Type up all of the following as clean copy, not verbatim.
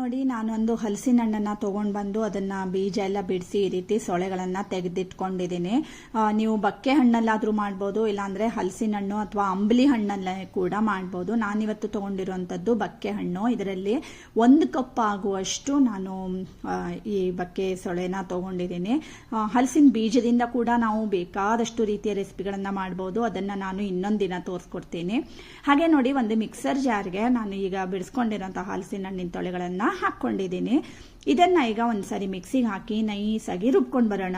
ನೋಡಿ ನಾನೊಂದು ಹಲಸಿನ ಹಣ್ಣನ್ನು ತೊಗೊಂಡು ಬಂದು ಅದನ್ನು ಬೀಜ ಎಲ್ಲ ಬಿಡಿಸಿ ಈ ರೀತಿ ಸೊಳೆಗಳನ್ನು ತೆಗೆದಿಟ್ಕೊಂಡಿದ್ದೀನಿ. ನೀವು ಬಕ್ಕೆ ಹಣ್ಣಲ್ಲಾದರೂ ಮಾಡ್ಬೋದು, ಇಲ್ಲಾಂದರೆ ಹಲಸಿನ ಹಣ್ಣು ಅಥವಾ ಅಂಬಲಿ ಹಣ್ಣಲ್ಲೇ ಕೂಡ ಮಾಡ್ಬೋದು. ನಾನಿವತ್ತು ತೊಗೊಂಡಿರುವಂಥದ್ದು ಬಕ್ಕೆ ಹಣ್ಣು. ಇದರಲ್ಲಿ 1 ಕಪ್ ಆಗುವಷ್ಟು ನಾನು ಈ ಬಕ್ಕೆ ಸೊಳೆನ ತೊಗೊಂಡಿದ್ದೀನಿ. ಹಲಸಿನ ಬೀಜದಿಂದ ಕೂಡ ನಾವು ಬೇಕಾದಷ್ಟು ರೀತಿಯ ರೆಸಿಪಿಗಳನ್ನು ಮಾಡ್ಬೋದು. ಅದನ್ನು ನಾನು ಇನ್ನೊಂದು ದಿನ ತೋರಿಸ್ಕೊಡ್ತೀನಿ. ಹಾಗೆ ನೋಡಿ, ಒಂದು ಮಿಕ್ಸರ್ ಜಾರ್ಗೆ ನಾನು ಈಗ ಬಿಡಿಸ್ಕೊಂಡಿರೋಂಥ ಹಲಸಿನ ಹಣ್ಣಿನ ತೊಳೆಗಳನ್ನು ಹಾಕೊಂಡಿದ್ದೀನಿ. ಇದನ್ನ ಈಗ ಒಂದ್ಸರಿ ಮಿಕ್ಸಿಗೆ ಹಾಕಿ ನೈಸಾಗಿ ರುಬ್ಕೊಂಡು ಬರೋಣ.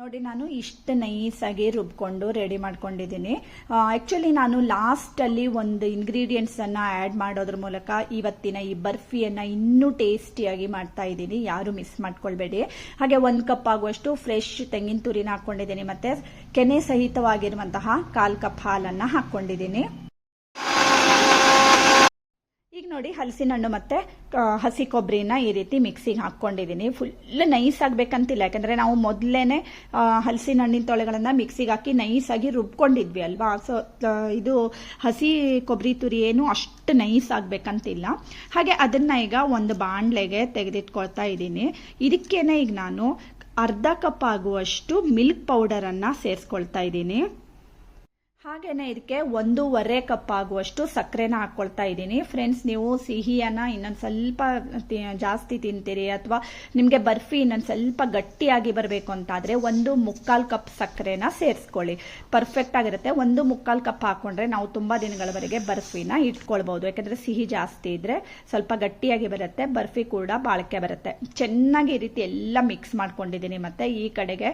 ನೋಡಿ, ನಾನು ಇಷ್ಟು ನೈಸಾಗಿ ರುಬ್ಕೊಂಡು ರೆಡಿ ಮಾಡ್ಕೊಂಡಿದ್ದೀನಿ. ಆ್ಯಕ್ಚುಲಿ ನಾನು ಲಾಸ್ಟಲ್ಲಿ ಒಂದು ಇಂಗ್ರೀಡಿಯೆಂಟ್ಸನ್ನು ಆ್ಯಡ್ ಮಾಡೋದ್ರ ಮೂಲಕ ಇವತ್ತಿನ ಈ ಬರ್ಫಿಯನ್ನು ಇನ್ನೂ ಟೇಸ್ಟಿಯಾಗಿ ಮಾಡ್ತಾ ಇದ್ದೀನಿ. ಯಾರು ಮಿಸ್ ಮಾಡ್ಕೊಳ್ಬೇಡಿ. ಹಾಗೆ 1 ಕಪ್ ಆಗುವಷ್ಟು ಫ್ರೆಶ್ ತೆಂಗಿನ ತುರಿನ ಹಾಕ್ಕೊಂಡಿದ್ದೀನಿ. ಮತ್ತು ಕೆನೆ ಸಹಿತವಾಗಿರುವಂತಹ 1/4 ಕಪ್ ಹಾಲನ್ನು ಹಾಕ್ಕೊಂಡಿದ್ದೀನಿ. ಈಗ ನೋಡಿ, ಹಲಸಿನ ಹಣ್ಣು ಮತ್ತು ಹಸಿ ಕೊಬ್ಬರಿನ ಈ ರೀತಿ ಮಿಕ್ಸಿಗೆ ಹಾಕ್ಕೊಂಡಿದ್ದೀನಿ. ಫುಲ್ ನೈಸ್ ಆಗಬೇಕಂತಿಲ್ಲ, ಯಾಕಂದರೆ ನಾವು ಮೊದಲೇ ಹಲಸಿನ ಹಣ್ಣಿನ ತೊಳೆಗಳನ್ನು ಮಿಕ್ಸಿಗೆ ಹಾಕಿ ನೈಸಾಗಿ ರುಬ್ಕೊಂಡಿದ್ವಿ ಅಲ್ವಾ. ಸೊ ಇದು ಹಸಿ ಕೊಬ್ಬರಿ ತುರಿ ಏನು ಅಷ್ಟು ನೈಸ್ ಆಗಬೇಕಂತಿಲ್ಲ. ಹಾಗೆ ಅದನ್ನು ಈಗ ಒಂದು ಬಾಣಲೆಗೆ ತೆಗೆದಿಟ್ಕೊಳ್ತಾ ಇದ್ದೀನಿ. ಇದಕ್ಕೇನೆ ಈಗ ನಾನು 1/2 ಕಪ್ ಆಗುವಷ್ಟು ಮಿಲ್ಕ್ ಪೌಡರನ್ನು ಸೇರಿಸ್ಕೊಳ್ತಾ ಇದ್ದೀನಿ. ಹಾಗೇನೆ ಇದಕ್ಕೆ 1.5 ಕಪ್ ಆಗುವಷ್ಟು ಸಕ್ಕರೆನ ಹಾಕ್ಕೊಳ್ತಾ ಇದ್ದೀನಿ. ಫ್ರೆಂಡ್ಸ್, ನೀವು ಸಿಹಿಯನ್ನು ಇನ್ನೊಂದು ಸ್ವಲ್ಪ ಜಾಸ್ತಿ ತಿಂತೀರಿ ಅಥವಾ ನಿಮಗೆ ಬರ್ಫಿ ಇನ್ನೊಂದು ಸ್ವಲ್ಪ ಗಟ್ಟಿಯಾಗಿ ಬರಬೇಕು ಅಂತಾದರೆ 1.25 ಕಪ್ ಸಕ್ಕರೆನ ಸೇರಿಸ್ಕೊಳ್ಳಿ. ಪರ್ಫೆಕ್ಟ್ ಆಗಿರುತ್ತೆ. 1.25 ಕಪ್ ಹಾಕೊಂಡ್ರೆ ನಾವು ತುಂಬ ದಿನಗಳವರೆಗೆ ಬರ್ಫಿನ ಇಟ್ಕೊಳ್ಬಹುದು. ಯಾಕಂದರೆ ಸಿಹಿ ಜಾಸ್ತಿ ಇದ್ರೆ ಸ್ವಲ್ಪ ಗಟ್ಟಿಯಾಗಿ ಬರುತ್ತೆ, ಬರ್ಫಿ ಕೂಡ ಬಾಳಿಕೆ ಬರುತ್ತೆ. ಚೆನ್ನಾಗಿ ಈ ರೀತಿ ಎಲ್ಲ ಮಿಕ್ಸ್ ಮಾಡ್ಕೊಂಡಿದ್ದೀನಿ. ಮತ್ತೆ ಈ ಕಡೆಗೆ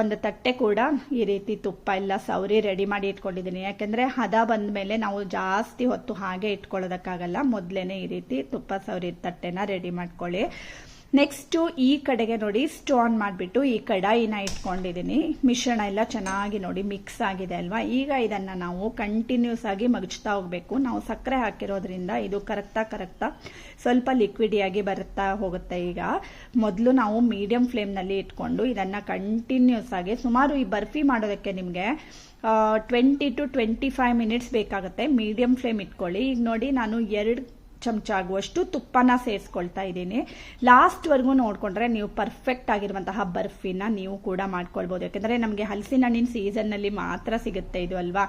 ಒಂದು ತಟ್ಟೆ ಕೂಡ ಈ ರೀತಿ ತುಪ್ಪ ಎಲ್ಲ ಸವರಿ ರೆಡಿ ಮಾಡಿ ಇಟ್ಕೊಂಡಿದ್ದೀನಿ. ಯಾಕೆಂದ್ರೆ ಹದ ಬಂದ ಮೇಲೆ ನಾವು ಜಾಸ್ತಿ ಹೊತ್ತು ಹಾಗೆ ಇಟ್ಕೊಳ್ಳೋದಕ್ಕಾಗಲ್ಲ. ಮೊದಲೇನೆ ಈ ರೀತಿ ತುಪ್ಪ ಸವರಿ ತಟ್ಟೆನ ರೆಡಿ ಮಾಡ್ಕೊಳ್ಳಿ. ನೆಕ್ಸ್ಟ್ ಈ ಕಡೆಗೆ ನೋಡಿ, ಸ್ಟವ್ ಆನ್ ಮಾಡಿಬಿಟ್ಟು ಈ ಕಡಾಯಿನ ಇಟ್ಕೊಂಡಿದ್ದೀನಿ. ಮಿಶ್ರಣ ಎಲ್ಲ ಚೆನ್ನಾಗಿ ನೋಡಿ ಮಿಕ್ಸ್ ಆಗಿದೆ ಅಲ್ವಾ. ಈಗ ಇದನ್ನು ನಾವು ಕಂಟಿನ್ಯೂಸ್ ಆಗಿ ಮಗಚ್ತಾ ಹೋಗಬೇಕು. ನಾವು ಸಕ್ಕರೆ ಹಾಕಿರೋದ್ರಿಂದ ಇದು ಕರಗ್ತಾ ಸ್ವಲ್ಪ ಲಿಕ್ವಿಡಿಯಾಗಿ ಬರುತ್ತಾ ಹೋಗುತ್ತೆ. ಈಗ ಮೊದಲು ನಾವು ಮೀಡಿಯಂ ಫ್ಲೇಮ್ನಲ್ಲಿ ಇಟ್ಕೊಂಡು ಇದನ್ನು ಕಂಟಿನ್ಯೂಸ್ ಆಗಿ ಸುಮಾರು ಈ ಬರ್ಫಿ ಮಾಡೋದಕ್ಕೆ ನಿಮಗೆ 20 to 25 ಮಿನಿಟ್ಸ್ ಬೇಕಾಗುತ್ತೆ. ಮೀಡಿಯಂ ಫ್ಲೇಮ್ ಇಟ್ಕೊಳ್ಳಿ. ಈಗ ನೋಡಿ, ನಾನು 2 ಚಮಚ ಆಗುವಷ್ಟು ತುಪ್ಪನ ಸೇರಿಸ್ಕೊಳ್ತಾ ಇದ್ದೀನಿ. ಲಾಸ್ಟ್ವರೆಗೂ ನೋಡಿಕೊಂಡ್ರೆ ನೀವು ಪರ್ಫೆಕ್ಟ್ ಆಗಿರುವಂತಹ ಬರ್ಫಿನ ನೀವು ಕೂಡ ಮಾಡ್ಕೊಳ್ಬೋದು. ಯಾಕೆಂದರೆ ನಮಗೆ ಹಲಸಿನ ಹಣ್ಣಿನ ಸೀಸನ್ನಲ್ಲಿ ಮಾತ್ರ ಸಿಗುತ್ತೆ ಇದು ಅಲ್ವಾ.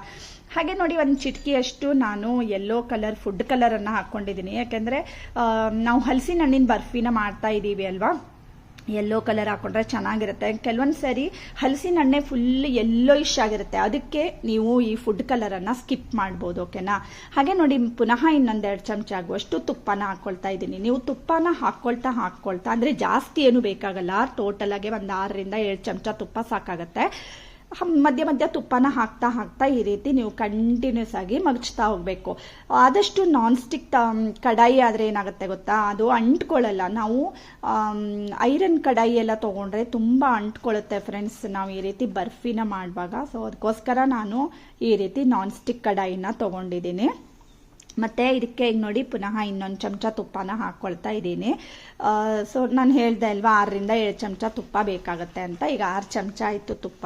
ಹಾಗೆ ನೋಡಿ, ಒಂದು ಚಿಟಕಿಯಷ್ಟು ನಾನು ಯೆಲ್ಲೋ ಕಲರ್ ಫುಡ್ ಕಲರನ್ನು ಹಾಕ್ಕೊಂಡಿದ್ದೀನಿ. ಯಾಕೆಂದರೆ ನಾವು ಹಲಸಿನ ಹಣ್ಣಿನ ಬರ್ಫಿನ ಮಾಡ್ತಾ ಇದ್ದೀವಿ ಅಲ್ವಾ. ಯೆಲ್ಲೋ ಕಲರ್ ಹಾಕೊಂಡ್ರೆ ಚೆನ್ನಾಗಿರುತ್ತೆ. ಕೆಲವೊಂದು ಸರಿ ಹಲಸಿನ ಹಣ್ಣೆ ಫುಲ್ ಯೆಲ್ಲೋಯಿಶ್ ಆಗಿರುತ್ತೆ, ಅದಕ್ಕೆ ನೀವು ಈ ಫುಡ್ ಕಲರನ್ನು ಸ್ಕಿಪ್ ಮಾಡ್ಬೋದು. ಓಕೆನಾ. ಹಾಗೆ ನೋಡಿ, ಪುನಃ ಇನ್ನೊಂದು 2 ಚಮಚ ಆಗುವಷ್ಟು ತುಪ್ಪನ ಹಾಕ್ಕೊಳ್ತಾ ಇದ್ದೀನಿ. ನೀವು ತುಪ್ಪನ ಹಾಕ್ಕೊಳ್ತಾ ಅಂದರೆ ಜಾಸ್ತಿ ಏನು ಬೇಕಾಗಲ್ಲ. ಟೋಟಲ್ ಆಗಿ ಒಂದು 6 ರಿಂದ 7 ಚಮಚ ತುಪ್ಪ ಸಾಕಾಗುತ್ತೆ. ಮಧ್ಯ ತುಪ್ಪನ ಹಾಕ್ತಾ ಈ ರೀತಿ ನೀವು ಕಂಟಿನ್ಯೂಸ್ ಆಗಿ ಮಗಚ್ತಾ ಹೋಗಬೇಕು. ಆದಷ್ಟು ನಾನ್ ಸ್ಟಿಕ್ ಕಡಾಯಿ ಆದರೆ ಏನಾಗುತ್ತೆ ಗೊತ್ತಾ, ಅದು ಅಂಟ್ಕೊಳ್ಳಲ್ಲ. ನಾವು ಐರನ್ ಕಡಾಯಿ ಎಲ್ಲ ತೊಗೊಂಡ್ರೆ ತುಂಬ ಅಂಟ್ಕೊಳ್ಳುತ್ತೆ ಫ್ರೆಂಡ್ಸ್, ನಾವು ಈ ರೀತಿ ಬರ್ಫಿನ ಮಾಡುವಾಗ. ಸೊ ಅದಕ್ಕೋಸ್ಕರ ನಾನು ಈ ರೀತಿ ನಾನ್ ಸ್ಟಿಕ್ ಕಡಾಯಿನ ತೊಗೊಂಡಿದ್ದೀನಿ. ಮತ್ತು ಇದಕ್ಕೆ ಈಗ ನೋಡಿ, ಪುನಃ ಇನ್ನೊಂದು ಚಮಚ ತುಪ್ಪನ ಹಾಕ್ಕೊಳ್ತಾ ಇದ್ದೀನಿ. ಸೊ ನಾನು ಹೇಳ್ದೆ ಅಲ್ವಾ, 6 ರಿಂದ 7 ಚಮಚ ತುಪ್ಪ ಬೇಕಾಗುತ್ತೆ ಅಂತ. ಈಗ 6 ಚಮಚ ಆಯಿತು ತುಪ್ಪ.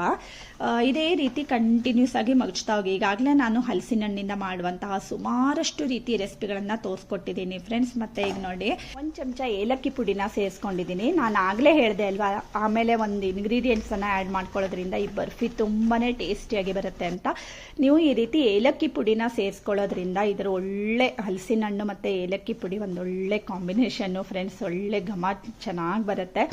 ಇದೇ ರೀತಿ ಕಂಟಿನ್ಯೂಸ್ ಆಗಿ ಮಗಚ್ತಾ ಹೋಗಿ. ಈಗಾಗಲೇ ನಾನು ಹಲಸಿನ ಹಣ್ಣಿಂದ ಮಾಡುವಂತಹ ಸುಮಾರಷ್ಟು ರೀತಿ ರೆಸಿಪಿಗಳನ್ನು ತೋರಿಸ್ಕೊಟ್ಟಿದ್ದೀನಿ ಫ್ರೆಂಡ್ಸ್. ಮತ್ತು ಈಗ ನೋಡಿ, 1 ಚಮಚ ಏಲಕ್ಕಿ ಪುಡಿನ ಸೇರಿಸ್ಕೊಂಡಿದ್ದೀನಿ. ನಾನು ಆಗಲೇ ಹೇಳಿದೆ ಅಲ್ವಾ, ಆಮೇಲೆ ಒಂದು ಇಂಗ್ರೀಡಿಯೆಂಟ್ಸನ್ನು ಆ್ಯಡ್ ಮಾಡ್ಕೊಳ್ಳೋದ್ರಿಂದ ಈ ಬರ್ಫಿ ತುಂಬಾ ಟೇಸ್ಟಿಯಾಗಿ ಬರುತ್ತೆ ಅಂತ. ನೀವು ಈ ರೀತಿ ಏಲಕ್ಕಿ ಪುಡಿನ ಸೇರಿಸ್ಕೊಳ್ಳೋದ್ರಿಂದ ಇದರ ಒಳ್ಳೆ ಹಲಸಿನ ಹಣ್ಣು ಮತ್ತು ಏಲಕ್ಕಿ ಪುಡಿ ಒಂದೊಳ್ಳೆ ಕಾಂಬಿನೇಷನ್ನು ಫ್ರೆಂಡ್ಸ್. ಒಳ್ಳೆ ಘಮ ಚೆನ್ನಾಗಿ ಬರುತ್ತೆ.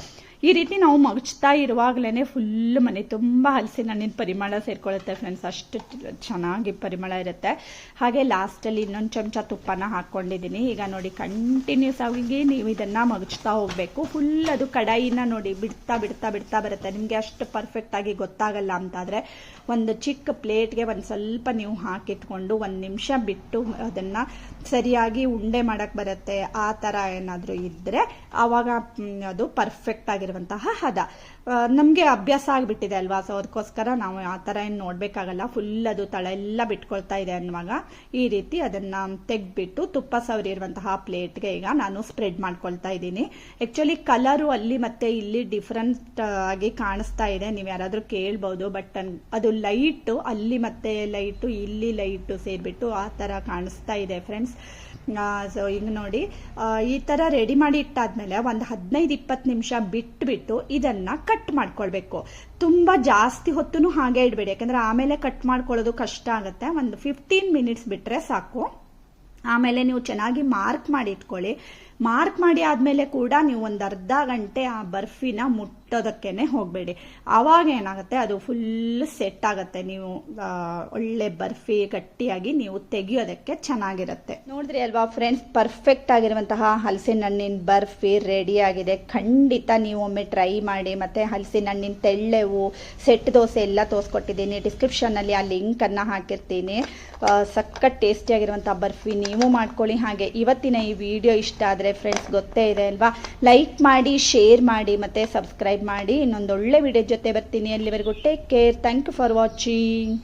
ಈ ರೀತಿ ನಾವು ಮಗಚ್ತಾ ಇರುವಾಗಲೇ ಫುಲ್ ಮನೆ ತುಂಬ ಹಲಸಿನ ಹಣ್ಣಿನ ಪರಿಮಳ ಸೇರ್ಕೊಳ್ಳುತ್ತೆ ಫ್ರೆಂಡ್ಸ್. ಅಷ್ಟು ಚೆನ್ನಾಗಿ ಪರಿಮಳ ಇರುತ್ತೆ. ಹಾಗೆ ಲಾಸ್ಟಲ್ಲಿ ಇನ್ನೊಂದು ಚಮಚ ತುಪ್ಪನ ಹಾಕ್ಕೊಂಡಿದ್ದೀನಿ. ಈಗ ನೋಡಿ, ಕಂಟಿನ್ಯೂಸ್ ಆಗಿ ನೀವು ಇದನ್ನು ಮಗಚ್ತಾ ಹೋಗಬೇಕು. ಫುಲ್ ಅದು ಕಡಾಯಿನ ನೋಡಿ ಬಿಡ್ತಾ ಬರುತ್ತೆ. ನಿಮಗೆ ಅಷ್ಟು ಪರ್ಫೆಕ್ಟಾಗಿ ಗೊತ್ತಾಗಲ್ಲ ಅಂತಾದರೆ ಒಂದು ಚಿಕ್ಕ ಪ್ಲೇಟ್ಗೆ ಒಂದು ಸ್ವಲ್ಪ ನೀವು ಹಾಕಿಟ್ಕೊಂಡು 1 ನಿಮಿಷ ಬಿಟ್ಟು ಅದನ್ನು ಸರಿಯಾಗಿ ಉಂಡೆ ಮಾಡೋಕ್ಕೆ ಬರುತ್ತೆ. ಆ ಥರ ಏನಾದರೂ ಇದ್ದರೆ ಆವಾಗ ಅದು ಪರ್ಫೆಕ್ಟ್ ಆಗಿರುವಂತಹ ಹದ. ನಮಗೆ ಅಭ್ಯಾಸ ಆಗಿಬಿಟ್ಟಿದೆ ಅಲ್ವಾ. ಸೊ ಅದಕ್ಕೋಸ್ಕರ ನಾವು ಆ ಥರ ಏನು ನೋಡಬೇಕಾಗಲ್ಲ. ಫುಲ್ ಅದು ತಳ ಎಲ್ಲ ಬಿಟ್ಕೊಳ್ತಾ ಇದೆ ಅನ್ನುವಾಗ ಈ ರೀತಿ ಅದನ್ನು ತೆಗೆದ್ಬಿಟ್ಟು ತುಪ್ಪ ಸವರಿರುವಂತಹ ಪ್ಲೇಟ್ಗೆ ಈಗ ನಾನು ಸ್ಪ್ರೆಡ್ ಮಾಡ್ಕೊಳ್ತಾ ಇದ್ದೀನಿ. ಆ್ಯಕ್ಚುಲಿ ಕಲರು ಅಲ್ಲಿ ಮತ್ತು ಇಲ್ಲಿ ಡಿಫ್ರೆಂಟ್ ಆಗಿ ಕಾಣಿಸ್ತಾ ಇದೆ. ನೀವು ಯಾರಾದರೂ ಕೇಳ್ಬೋದು. ಬಟ್ ಅದು ಲೈಟು ಅಲ್ಲಿ ಮತ್ತು ಲೈಟು ಇಲ್ಲಿ ಲೈಟು ಸೇರಿಬಿಟ್ಟು ಆ ಥರ ಕಾಣಿಸ್ತಾ ಇದೆ ಫ್ರೆಂಡ್ಸ್. ಸೊ ಈಗ ನೋಡಿ ಈ ಥರ ರೆಡಿ ಮಾಡಿ ಇಟ್ಟಾದ್ಮೇಲೆ ಒಂದು 15-20 ನಿಮಿಷ ಬಿಟ್ಟು ಇದನ್ನು ಕಟ್ ಮಾಡ್ಕೊಳ್ಬೇಕು. ತುಂಬ ಜಾಸ್ತಿ ಹೊತ್ತು ಹಾಗೆ ಇಡಬೇಡಿ, ಯಾಕಂದರೆ ಆಮೇಲೆ ಕಟ್ ಮಾಡ್ಕೊಳ್ಳೋದು ಕಷ್ಟ ಆಗುತ್ತೆ. ಒಂದು 15 ಮಿನಿಟ್ಸ್ ಬಿಟ್ಟರೆ ಸಾಕು. ಆಮೇಲೆ ನೀವು ಚೆನ್ನಾಗಿ ಮಾರ್ಕ್ ಮಾಡಿ ಇಟ್ಕೊಳ್ಳಿ. ಮಾರ್ಕ್ ಮಾಡಿ ಆದಮೇಲೆ ಕೂಡ ನೀವು ಒಂದು ಅರ್ಧ ಗಂಟೆ ಆ ಬರ್ಫಿನ ಮುಟ್ಟೋದಕ್ಕೇನೆ ಹೋಗಬೇಡಿ. ಆವಾಗ ಏನಾಗುತ್ತೆ, ಅದು ಫುಲ್ ಸೆಟ್ ಆಗುತ್ತೆ. ನೀವು ಒಳ್ಳೆ ಬರ್ಫಿ ಗಟ್ಟಿಯಾಗಿ ನೀವು ತೆಗಿಯೋದಕ್ಕೆ ಚೆನ್ನಾಗಿರುತ್ತೆ. ನೋಡಿದ್ರಿ ಅಲ್ವಾ ಫ್ರೆಂಡ್ಸ್, ಪರ್ಫೆಕ್ಟ್ ಆಗಿರುವಂತಹ ಹಲಸಿನ ಹಣ್ಣಿನ ಬರ್ಫಿ ರೆಡಿ ಆಗಿದೆ. ಖಂಡಿತ ನೀವು ಒಮ್ಮೆ ಟ್ರೈ ಮಾಡಿ. ಮತ್ತು ಹಲಸಿನ ಹಣ್ಣಿನ ತೆಳ್ಳೆವು, ಸೆಟ್ ದೋಸೆ ಎಲ್ಲ ತೋರಿಸ್ಕೊಟ್ಟಿದ್ದೀನಿ. ಡಿಸ್ಕ್ರಿಪ್ಷನ್ನಲ್ಲಿ ಆ ಲಿಂಕನ್ನು ಹಾಕಿರ್ತೀನಿ. ಸಖತ್ ಟೇಸ್ಟಿಯಾಗಿರುವಂಥ ಬರ್ಫಿ ನೀವು ಮಾಡ್ಕೊಳ್ಳಿ. ಹಾಗೆ ಇವತ್ತಿನ ಈ ವಿಡಿಯೋ ಇಷ್ಟ ಆದರೆ ಫ್ರೆಂಡ್ಸ್, ಗೊತ್ತೇ ಇದೆ ಅಲ್ವಾ, ಲೈಕ್ ಮಾಡಿ, ಶೇರ್ ಮಾಡಿ ಮತ್ತು ಸಬ್ಸ್ಕ್ರೈಬ್ ಮಾಡಿ. ಇನ್ನೊಂದು ಒಳ್ಳೆ ವಿಡಿಯೋ ಜೊತೆ ಬರ್ತೀನಿ. ಅಲ್ಲಿವರೆಗೂ take care. Thank you for watching.